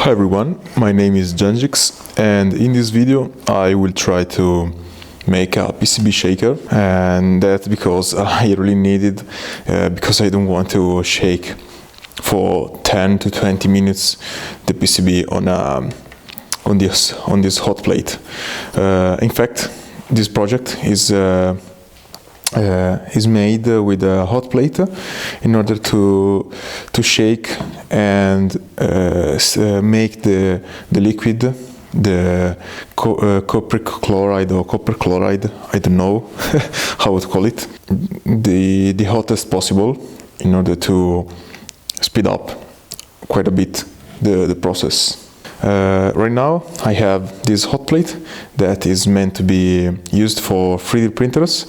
Hi everyone, my name is Janjix, and in this video I will try to make a PCB shaker, and that's because I really need it because I don't want to shake for 10 to 20 minutes the PCB on this hot plate. In fact, this project is made with a hot plate in order to shake and make the liquid, the copper chloride or copper chloride, I don't know how to call it, the hottest possible in order to speed up quite a bit the process. Right now I have this hot plate that is meant to be used for 3D printers,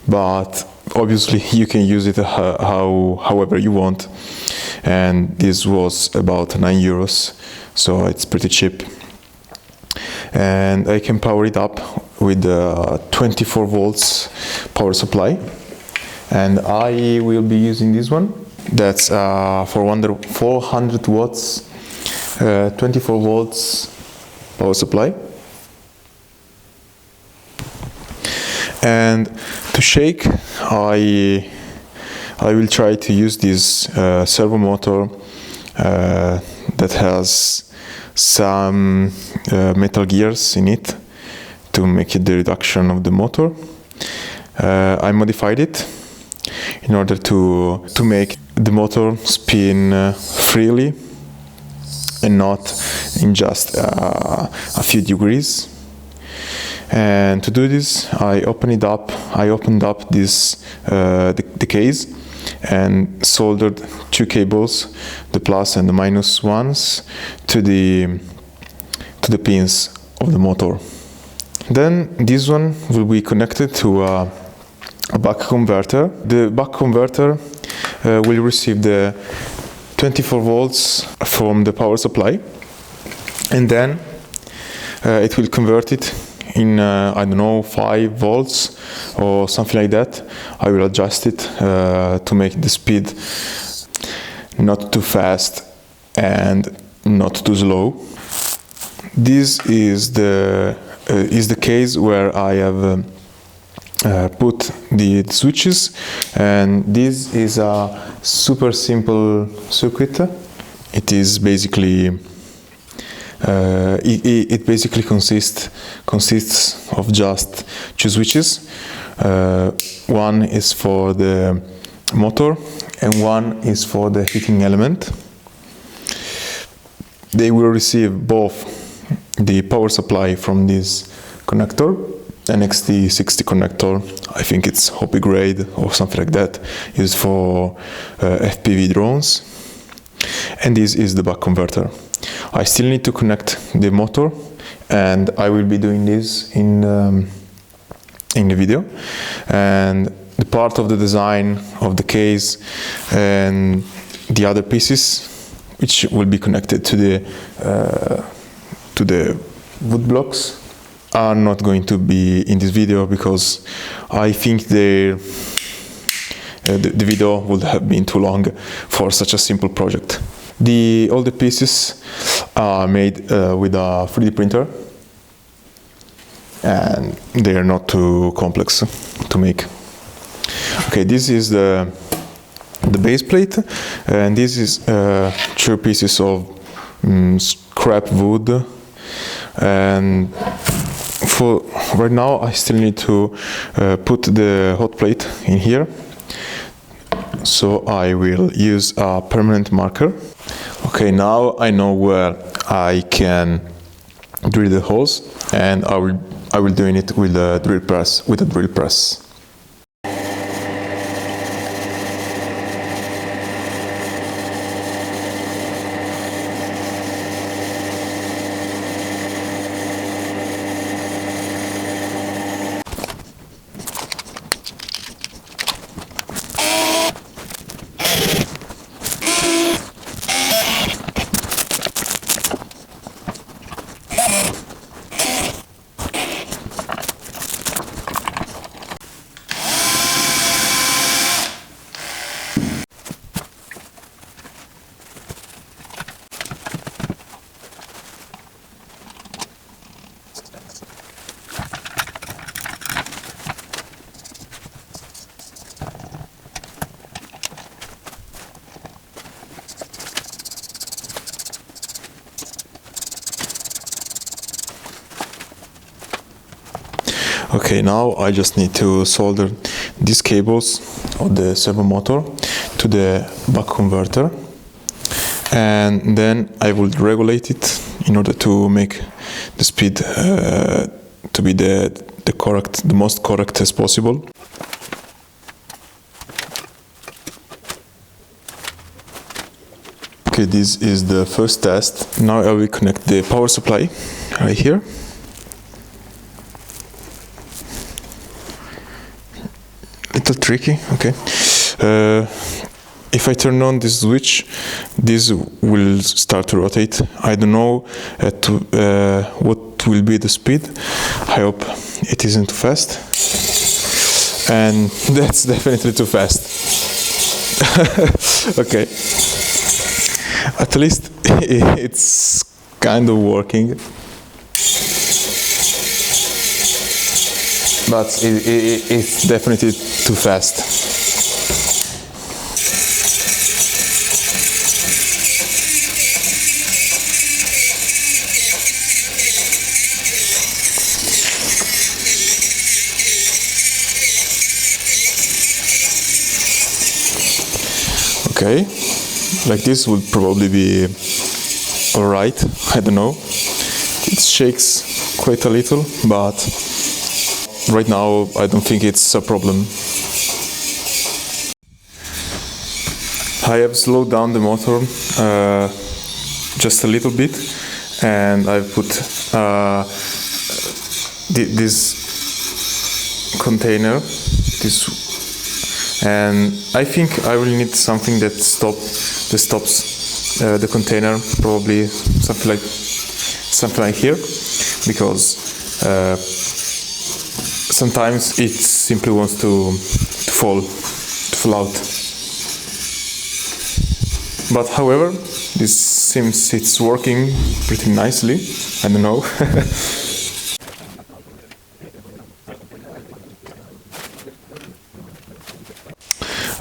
but obviously you can use it however you want, and this was about 9 euros, so it's pretty cheap, and I can power it up with 24 volts power supply, and I will be using this one. That's for 400 watts 24 volts power supply. And to shake, I will try to use this servo motor that has some metal gears in it to make it the reduction of the motor. I modified it in order to make the motor spin freely and not in just a few degrees. And to do this, I opened up this the case and soldered two cables, the plus and the minus ones, to the pins of the motor. Then this one will be connected to a buck converter. The buck converter will receive the 24 volts from the power supply, and then it will convert it in I don't know, 5 volts or something like that. I will adjust it to make the speed not too fast and not too slow. This is the case where I have put the switches, and this is a super simple circuit. It is basically it basically consists of just two switches. One is for the motor and one is for the heating element. They will receive both the power supply from this connector, NXT60 connector. I think it's Hopi grade or something like that, used for FPV drones, and this is the buck converter. I still need to connect the motor, and I will be doing this in the video, and the part of the design of the case and the other pieces which will be connected to the wood blocks are not going to be in this video, because I think the video would have been too long for such a simple project. All the pieces are made with a 3D printer, and they are not too complex to make. Okay, this is the base plate, and this is two pieces of scrap wood, and for right now I still need to put the hot plate in here, so I will use a permanent marker. Okay, now I know where I can drill the holes, and I will doing it with a drill press. Okay, now I just need to solder these cables of the servo motor to the buck converter, and then I will regulate it in order to make the speed to be the most correct as possible. Okay, this is the first test. Now I will connect the power supply right here. Little tricky, okay. If I turn on this switch, this will start to rotate. I don't know what will be the speed. I hope it isn't too fast. And that's definitely too fast. Okay. At least it's kind of working. But it's definitely too fast. Okay, like this would probably be alright, I don't know. It shakes quite a little, but right now I don't think it's a problem. I have slowed down the motor just a little bit, and I've put this container, and I think I will need something that stops the container, probably something like here, because sometimes it simply wants to fall out. But however, this seems it's working pretty nicely. I don't know.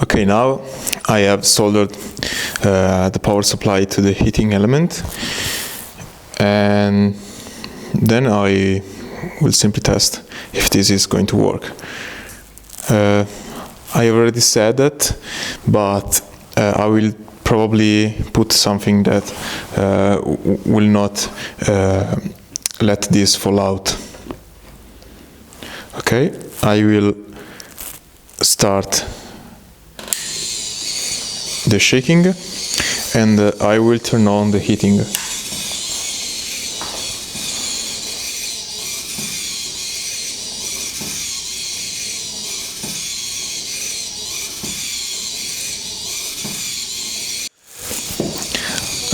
Okay, now I have soldered the power supply to the heating element, and then I will simply test if this is going to work. I already said that, but I will probably put something that will not let this fall out. Okay, I will start the shaking, and I will turn on the heating.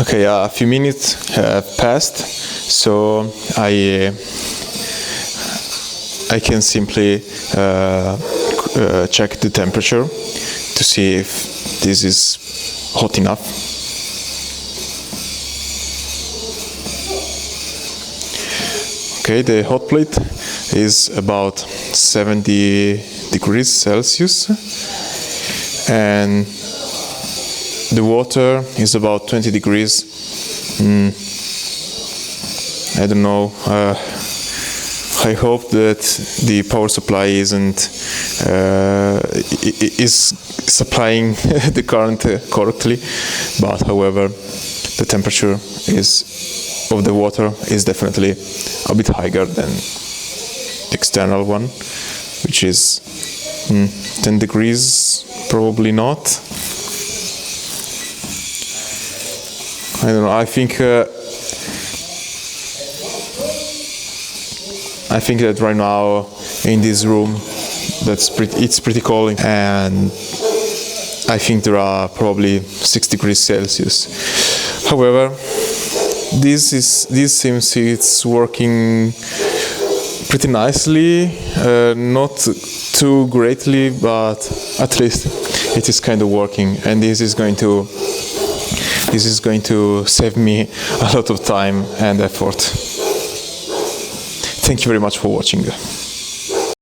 Okay, a few minutes have passed, so I can simply check the temperature to see if this is hot enough. Okay, the hot plate is about 70 degrees Celsius, and the water is about 20 degrees. I don't know. I hope that the power supply is supplying the current correctly, but however, the temperature of the water is definitely a bit higher than the external one, which is 10 degrees, probably not. I don't know. I think that right now in this room, it's pretty cold, and I think there are probably 6 degrees Celsius. However, this seems it's working pretty nicely, not too greatly, but at least it is kind of working, and this is going to save me a lot of time and effort. Thank you very much for watching.